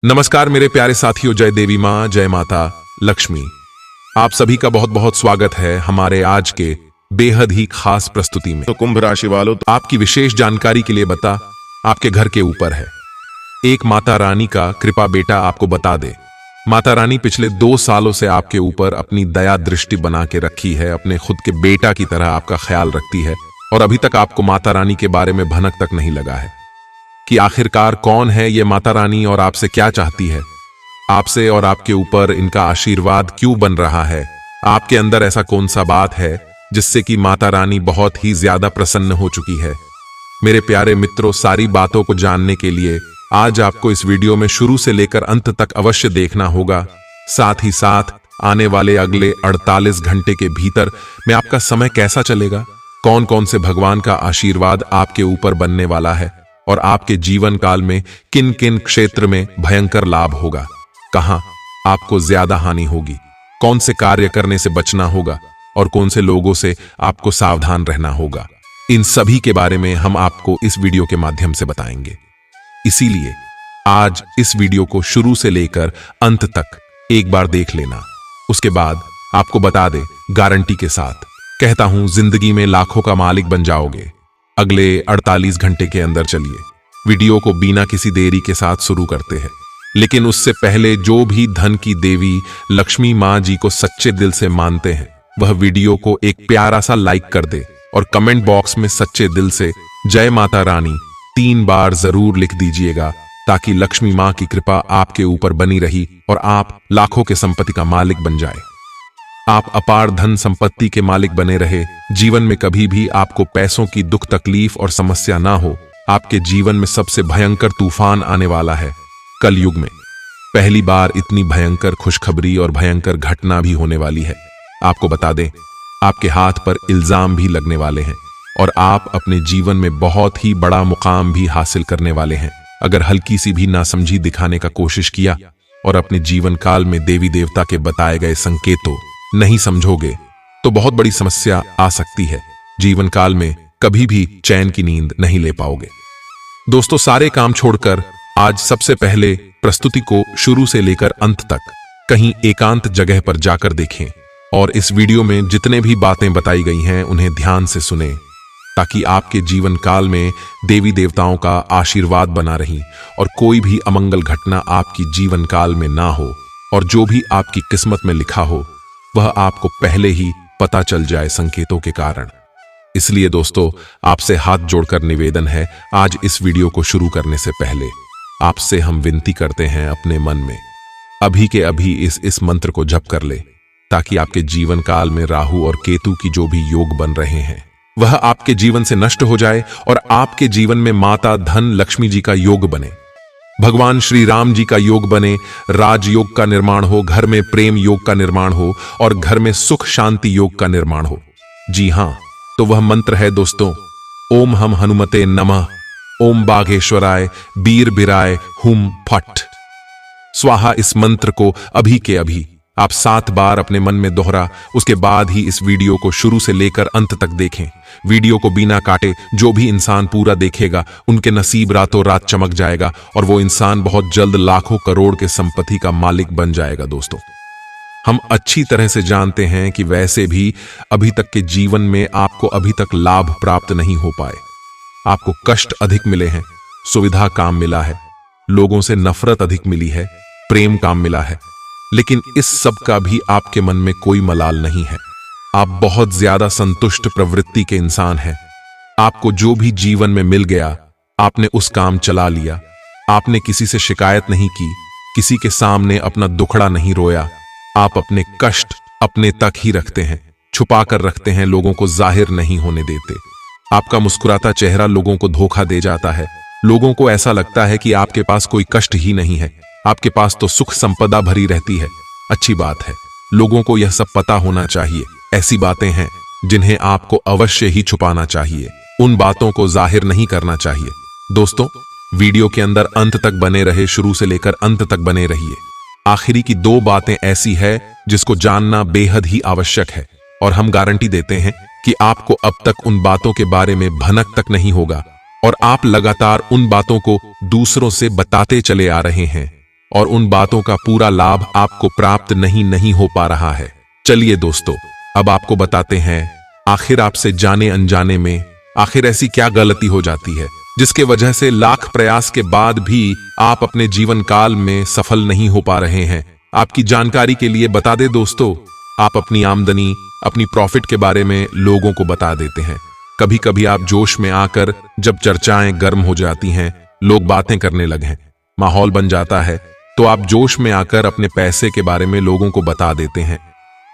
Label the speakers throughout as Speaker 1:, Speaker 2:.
Speaker 1: नमस्कार मेरे प्यारे साथियों, जय देवी माँ, जय माता लक्ष्मी। आप सभी का बहुत बहुत स्वागत है हमारे आज के बेहद ही खास प्रस्तुति में।
Speaker 2: तो कुंभ राशि वालों, तो
Speaker 1: आपकी विशेष जानकारी के लिए बता आपके घर के ऊपर है एक माता रानी का कृपा बेटा। आपको बता दे, माता रानी पिछले 2 सालों से आपके ऊपर अपनी दया दृष्टि बना के रखी है, अपने खुद के बेटा की तरह आपका ख्याल रखती है। और अभी तक आपको माता रानी के बारे में भनक तक नहीं लगा है कि आखिरकार कौन है ये माता रानी और आपसे क्या चाहती है। आपसे और आपके ऊपर इनका आशीर्वाद क्यों बन रहा है, आपके अंदर ऐसा कौन सा बात है जिससे कि माता रानी बहुत ही ज्यादा प्रसन्न हो चुकी है। मेरे प्यारे मित्रों, सारी बातों को जानने के लिए आज आपको इस वीडियो में शुरू से लेकर अंत तक अवश्य देखना होगा। साथ ही साथ आने वाले अगले 48 घंटे के भीतर में आपका समय कैसा चलेगा, कौन कौन से भगवान का आशीर्वाद आपके ऊपर बनने वाला है और आपके जीवन काल में किन किन क्षेत्र में भयंकर लाभ होगा, कहां आपको ज्यादा हानि होगी, कौन से कार्य करने से बचना होगा और कौन से लोगों से आपको सावधान रहना होगा, इन सभी के बारे में हम आपको इस वीडियो के माध्यम से बताएंगे। इसीलिए आज इस वीडियो को शुरू से लेकर अंत तक एक बार देख लेना। उसके बाद आपको बता दे, गारंटी के साथ कहता हूं, जिंदगी में लाखों का मालिक बन जाओगे। अगले 48 घंटे के अंदर चलिए वीडियो को बिना किसी देरी के साथ शुरू करते हैं। लेकिन उससे पहले जो भी धन की देवी लक्ष्मी माँ जी को सच्चे दिल से मानते हैं, वह वीडियो को एक प्यारा सा लाइक कर दे और कमेंट बॉक्स में सच्चे दिल से जय माता रानी 3 बार जरूर लिख दीजिएगा, ताकि लक्ष्मी माँ की कृपा आपके ऊपर बनी रही और आप लाखों के संपत्ति का मालिक बन जाए। आप अपार धन संपत्ति के मालिक बने रहे, जीवन में कभी भी आपको पैसों की दुख तकलीफ और समस्या ना हो। आपके जीवन में सबसे भयंकर तूफान आने वाला है। कलयुग में पहली बार इतनी भयंकर खुशखबरी और भयंकर घटना भी होने वाली है। आपको बता दें, आपके हाथ पर इल्जाम भी लगने वाले हैं और आप अपने जीवन में बहुत ही बड़ा मुकाम भी हासिल करने वाले हैं। अगर हल्की सी भी नासमझी दिखाने का कोशिश किया और अपने जीवन काल में देवी देवता के बताए गए संकेतों नहीं समझोगे तो बहुत बड़ी समस्या आ सकती है। जीवन काल में कभी भी चैन की नींद नहीं ले पाओगे। दोस्तों, सारे काम छोड़कर आज सबसे पहले प्रस्तुति को शुरू से लेकर अंत तक कहीं एकांत जगह पर जाकर देखें और इस वीडियो में जितने भी बातें बताई गई हैं उन्हें ध्यान से सुनें, ताकि आपके जीवन काल में देवी देवताओं का आशीर्वाद बना रही और कोई भी अमंगल घटना आपकी जीवन काल में ना हो और जो भी आपकी किस्मत में लिखा हो वह आपको पहले ही पता चल जाए संकेतों के कारण। इसलिए दोस्तों, आपसे हाथ जोड़कर निवेदन है, आज इस वीडियो को शुरू करने से पहले आपसे हम विनती करते हैं, अपने मन में अभी के अभी इस मंत्र को जप कर ले, ताकि आपके जीवन काल में राहु और केतु की जो भी योग बन रहे हैं वह आपके जीवन से नष्ट हो जाए और आपके जीवन में माता धन लक्ष्मी जी का योग बने, भगवान श्री राम जी का योग बने, राजयोग का निर्माण हो, घर में प्रेम योग का निर्माण हो और घर में सुख शांति योग का निर्माण हो। जी हां, तो वह मंत्र है दोस्तों, ओम हम हनुमते नमः, ओम बाघेश्वराय बीर बिराय हुम फट स्वाहा। इस मंत्र को अभी के अभी आप 7 बार अपने मन में दोहरा, उसके बाद ही इस वीडियो को शुरू से लेकर अंत तक देखें। वीडियो को बिना काटे जो भी इंसान पूरा देखेगा उनके नसीब रातों रात चमक जाएगा और वो इंसान बहुत जल्द लाखों करोड़ के संपत्ति का मालिक बन जाएगा। दोस्तों, हम अच्छी तरह से जानते हैं कि वैसे भी अभी तक के जीवन में आपको अभी तक लाभ प्राप्त नहीं हो पाए, आपको कष्ट अधिक मिले हैं, सुविधा काम मिला है, लोगों से नफरत अधिक मिली है, प्रेम काम मिला है, लेकिन इस सब का भी आपके मन में कोई मलाल नहीं है। आप बहुत ज्यादा संतुष्ट प्रवृत्ति के इंसान हैं। आपको जो भी जीवन में मिल गया आपने उस काम चला लिया, आपने किसी से शिकायत नहीं की, किसी के सामने अपना दुखड़ा नहीं रोया। आप अपने कष्ट अपने तक ही रखते हैं, छुपा कर रखते हैं, लोगों को जाहिर नहीं होने देते। आपका मुस्कुराता चेहरा लोगों को धोखा दे जाता है। लोगों को ऐसा लगता है कि आपके पास कोई कष्ट ही नहीं है, आपके पास तो सुख संपदा भरी रहती है। अच्छी बात है, लोगों को यह सब पता होना चाहिए। ऐसी बातें हैं जिन्हें आपको अवश्य ही छुपाना चाहिए, उन बातों को जाहिर नहीं करना चाहिए। दोस्तों, वीडियो के अंदर अंत तक बने रहे, शुरू से लेकर अंत तक बने रहिए। आखिरी की 2 बातें ऐसी है जिसको जानना बेहद ही आवश्यक है और हम गारंटी देते हैं कि आपको अब तक उन बातों के बारे में भनक तक नहीं होगा और आप लगातार उन बातों को दूसरों से बताते चले आ रहे हैं। और उन बातों का पूरा लाभ आपको प्राप्त नहीं हो पा रहा है। चलिए दोस्तों, अब आपको बताते हैं आखिर आपसे जाने अनजाने में आखिर ऐसी क्या गलती हो जाती है जिसके वजह से लाख प्रयास के बाद भी आप अपने जीवन काल में सफल नहीं हो पा रहे हैं। आपकी जानकारी के लिए बता दे दोस्तों, आप अपनी आमदनी, अपनी प्रॉफिट के बारे में लोगों को बता देते हैं। कभी कभी आप जोश में आकर जब चर्चाएं गर्म हो जाती हैं, लोग बातें करने लगे, माहौल बन जाता है, तो आप जोश में आकर अपने पैसे के बारे में लोगों को बता देते हैं।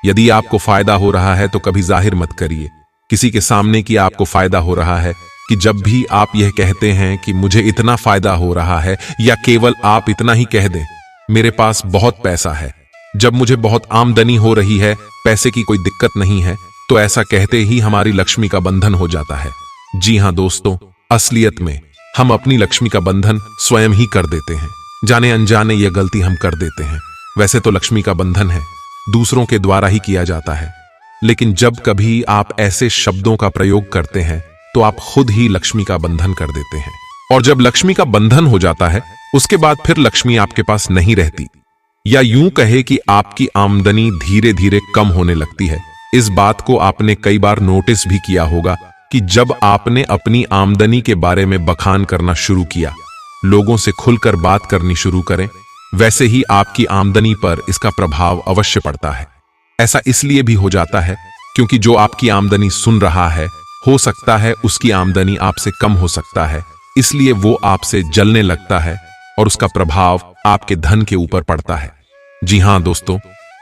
Speaker 1: यदि आपको फायदा हो रहा है तो कभी जाहिर मत करिए किसी के सामने कि आपको फायदा हो रहा है, कि जब भी आप यह कहते हैं कि मुझे इतना फायदा हो रहा है, या केवल आप इतना ही कह दें मेरे पास बहुत पैसा है, जब मुझे बहुत आमदनी हो रही है, पैसे की कोई दिक्कत नहीं है, तो ऐसा कहते ही हमारी लक्ष्मी का बंधन हो जाता है। जी हां दोस्तों, असलियत में हम अपनी लक्ष्मी का बंधन स्वयं ही कर देते हैं। जाने अनजाने यह गलती हम कर देते हैं। वैसे तो लक्ष्मी का बंधन है दूसरों के द्वारा ही किया जाता है, लेकिन जब कभी आप ऐसे शब्दों का प्रयोग करते हैं तो आप खुद ही लक्ष्मी का बंधन कर देते हैं। और जब लक्ष्मी का बंधन हो जाता है उसके बाद फिर लक्ष्मी आपके पास नहीं रहती, या यूं कहे कि आपकी आमदनी धीरे धीरे कम होने लगती है। इस बात को आपने कई बार नोटिस भी किया होगा कि जब आपने अपनी आमदनी के बारे में बखान करना शुरू किया, लोगों से खुलकर बात करनी शुरू करें, वैसे ही आपकी आमदनी पर इसका प्रभाव अवश्य पड़ता है। ऐसा इसलिए भी हो जाता है क्योंकि जो आपकी आमदनी सुन रहा है, हो सकता है उसकी आमदनी आपसे कम हो सकता है, इसलिए वो आपसे जलने लगता है और उसका प्रभाव आपके धन के ऊपर पड़ता है। जी हां दोस्तों,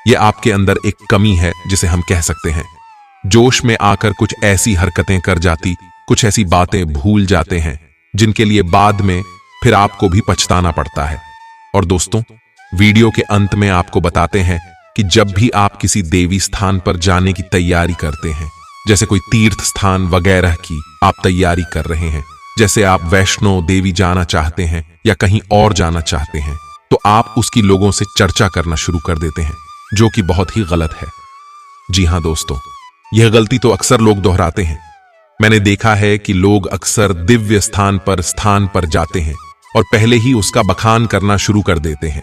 Speaker 1: यह आपके अंदर एक कमी है जिसे हम कह सकते हैं। जोश में आकर कुछ ऐसी हरकतें कर जाती, कुछ ऐसी बातें भूल जाते हैं जिनके लिए बाद में फिर आपको भी पछताना पड़ता है। और दोस्तों, वीडियो के अंत में आपको बताते हैं कि जब भी आप किसी देवी स्थान पर जाने की तैयारी करते हैं, जैसे कोई तीर्थ स्थान वगैरह की आप तैयारी कर रहे हैं, जैसे आप वैष्णो देवी जाना चाहते हैं या कहीं और जाना चाहते हैं, तो आप उसकी लोगों से चर्चा करना शुरू कर देते हैं, जो कि बहुत ही गलत है। जी हां दोस्तों, यह गलती तो अक्सर लोग दोहराते हैं। मैंने देखा है कि लोग अक्सर दिव्य स्थान पर जाते हैं और पहले ही उसका बखान करना शुरू कर देते हैं।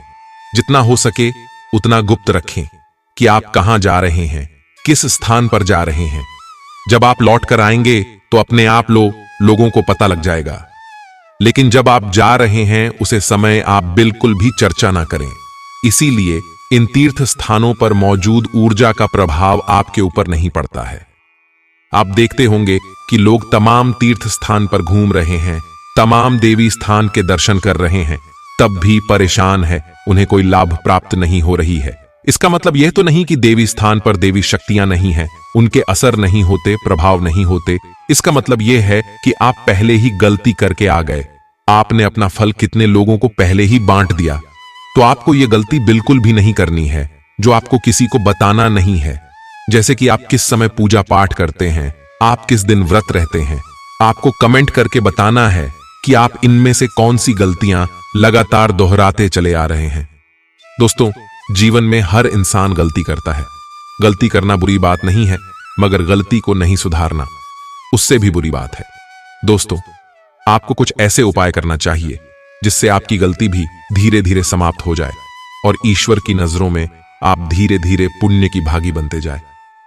Speaker 1: जितना हो सके उतना गुप्त रखें कि आप कहां जा रहे हैं, किस स्थान पर जा रहे हैं। जब आप लौट कर आएंगे तो अपने आप लोगों को पता लग जाएगा, लेकिन जब आप जा रहे हैं उसे समय आप बिल्कुल भी चर्चा ना करें। इसीलिए इन तीर्थ स्थानों पर मौजूद ऊर्जा का प्रभाव आपके ऊपर नहीं पड़ता है। आप देखते होंगे कि लोग तमाम तीर्थ स्थान पर घूम रहे हैं, तमाम देवी स्थान के दर्शन कर रहे हैं, तब भी परेशान है, उन्हें कोई लाभ प्राप्त नहीं हो रही है। इसका मतलब यह तो नहीं कि देवी स्थान पर देवी शक्तियां नहीं हैं, उनके असर नहीं होते, प्रभाव नहीं होते। इसका मतलब यह है कि आप पहले ही गलती करके आ गए। आपने अपना फल कितने लोगों को पहले ही बांट दिया, तो आपको यह गलती बिल्कुल भी नहीं करनी है, जो आपको किसी को बताना नहीं है। जैसे कि आप किस समय पूजा पाठ करते हैं, आप किस दिन व्रत रहते हैं, आपको कमेंट करके बताना है कि आप इनमें से कौन सी गलतियां लगातार दोहराते चले आ रहे हैं। दोस्तों, जीवन में हर इंसान गलती करता है। गलती करना बुरी बात नहीं है, मगर गलती को नहीं सुधारना उससे भी बुरी बात है। दोस्तों, आपको कुछ ऐसे उपाय करना चाहिए जिससे आपकी गलती भी धीरे धीरे समाप्त हो जाए और ईश्वर की नजरों में आप धीरे धीरे पुण्य की भागी बनते जाए।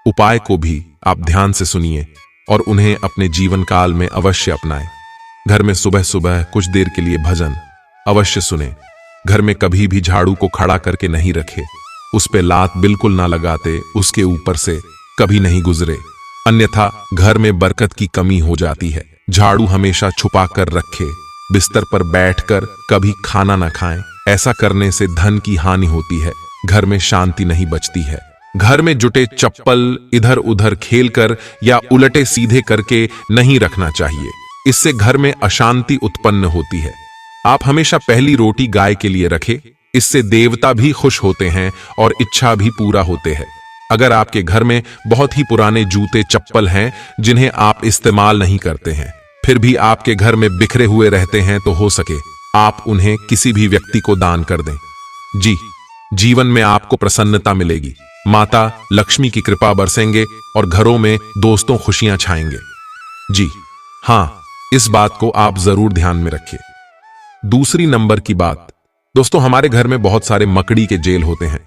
Speaker 1: उपाय को भी आप ध्यान से सुनिए और उन्हें अपने जीवन काल में अवश्य अपनाएं। घर में सुबह सुबह कुछ देर के लिए भजन अवश्य सुने। घर में कभी भी झाड़ू को खड़ा करके नहीं रखे, उस पे लात बिल्कुल ना लगाते, उसके ऊपर से कभी नहीं गुजरे, अन्यथा घर में बरकत की कमी हो जाती है। झाड़ू हमेशा छुपा कर रखे, बिस्तर पर बैठकर कभी खाना ना खाएं। ऐसा करने से धन की हानि होती है, घर में शांति नहीं बचती है। घर में जुटे चप्पल इधर उधर खेलकर या उलटे सीधे करके नहीं रखना चाहिए, इससे घर में अशांति उत्पन्न होती है। आप हमेशा पहली रोटी गाय के लिए रखें, इससे देवता भी खुश होते हैं और इच्छा भी पूरा होते हैं। अगर आपके घर में बहुत ही पुराने जूते चप्पल हैं जिन्हें आप इस्तेमाल नहीं करते हैं, फिर भी आपके घर में बिखरे हुए रहते हैं, तो हो सके आप उन्हें किसी भी व्यक्ति को दान कर दें। जी, जीवन में आपको प्रसन्नता मिलेगी, माता लक्ष्मी की कृपा बरसेंगे और घरों में दोस्तों खुशियां छाएंगे। जी हां, इस बात को आप जरूर ध्यान में रखिए। दूसरी नंबर की बात, दोस्तों, हमारे घर में बहुत सारे मकड़ी के जेल होते हैं।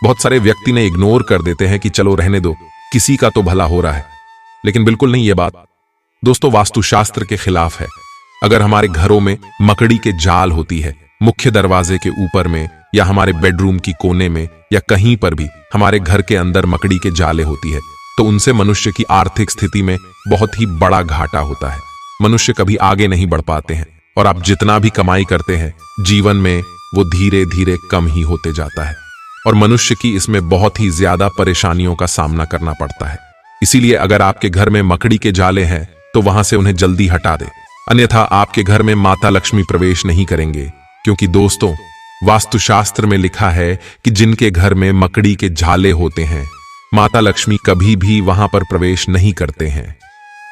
Speaker 1: बहुत सारे व्यक्ति ने इग्नोर कर देते हैं कि चलो रहने दो, किसी का तो भला हो रहा है, लेकिन बिल्कुल नहीं। ये बात दोस्तों वास्तुशास्त्र के खिलाफ है। अगर हमारे घरों में मकड़ी के जाल होती है, मुख्य दरवाजे के ऊपर में या हमारे बेडरूम की कोने में या कहीं पर भी हमारे घर के अंदर मकड़ी के जाले होती है, तो उनसे मनुष्य की आर्थिक स्थिति में बहुत ही बड़ा घाटा होता है। मनुष्य कभी आगे नहीं बढ़ पाते हैं और आप जितना भी कमाई करते हैं जीवन में वो धीरे धीरे कम ही होते जाता है और मनुष्य की इसमें बहुत ही ज्यादा परेशानियों का सामना करना पड़ता है। इसीलिए अगर आपके घर में मकड़ी के जाले हैं तो वहां से उन्हें जल्दी हटा दे, अन्यथा आपके घर में माता लक्ष्मी प्रवेश नहीं करेंगे। क्योंकि दोस्तों, वास्तुशास्त्र में लिखा है कि जिनके घर में मकड़ी के जाले होते हैं माता लक्ष्मी कभी भी वहां पर प्रवेश नहीं करते हैं।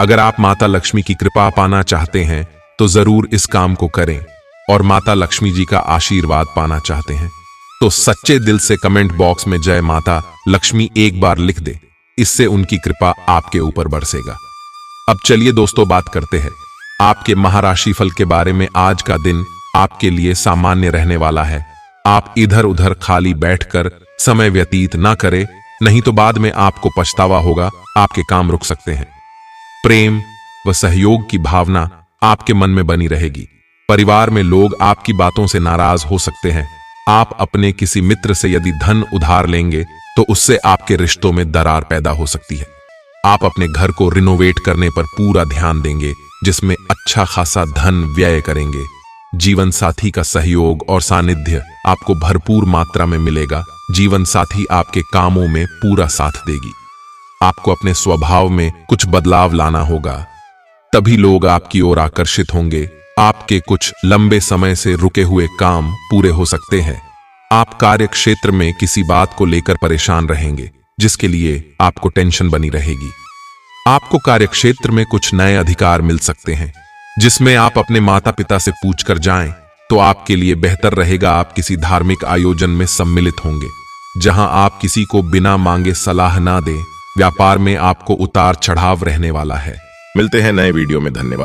Speaker 1: अगर आप माता लक्ष्मी की कृपा पाना चाहते हैं तो जरूर इस काम को करें और माता लक्ष्मी जी का आशीर्वाद पाना चाहते हैं तो सच्चे दिल से कमेंट बॉक्स में जय माता लक्ष्मी एक बार लिख दे। इससे उनकी कृपा आपके ऊपर बरसेगा। अब चलिए दोस्तों, बात करते हैं आपके महाराशि फल के बारे में। आज का दिन आपके लिए सामान्य रहने वाला है। आप इधर उधर खाली बैठकर समय व्यतीत ना करें, नहीं तो बाद में आपको पछतावा होगा, आपके काम रुक सकते हैं। प्रेम व सहयोग की भावना आपके मन में बनी रहेगी। परिवार में लोग आपकी बातों से नाराज हो सकते हैं। आप अपने किसी मित्र से यदि धन उधार लेंगे तो उससे आपके रिश्तों में दरार पैदा हो सकती है। आप अपने घर को रिनोवेट करने पर पूरा ध्यान देंगे, जिसमें अच्छा खासा धन व्यय करेंगे। जीवन साथी का सहयोग और सानिध्य आपको भरपूर मात्रा में मिलेगा। जीवन साथी आपके कामों में पूरा साथ देगी। आपको अपने स्वभाव में कुछ बदलाव लाना होगा, तभी लोग आपकी ओर आकर्षित होंगे। आपके कुछ लंबे समय से रुके हुए काम पूरे हो सकते हैं। आप कार्य क्षेत्र में किसी बात को लेकर परेशान रहेंगे, जिसके लिए आपको टेंशन बनी रहेगी। आपको कार्य क्षेत्र में कुछ नए अधिकार मिल सकते हैं, जिसमें आप अपने माता पिता से पूछकर जाएं तो आपके लिए बेहतर रहेगा। आप किसी धार्मिक आयोजन में सम्मिलित होंगे, जहां आप किसी को बिना मांगे सलाह ना दें। व्यापार में आपको उतार चढ़ाव रहने वाला है।
Speaker 2: मिलते हैं नए वीडियो में। धन्यवाद।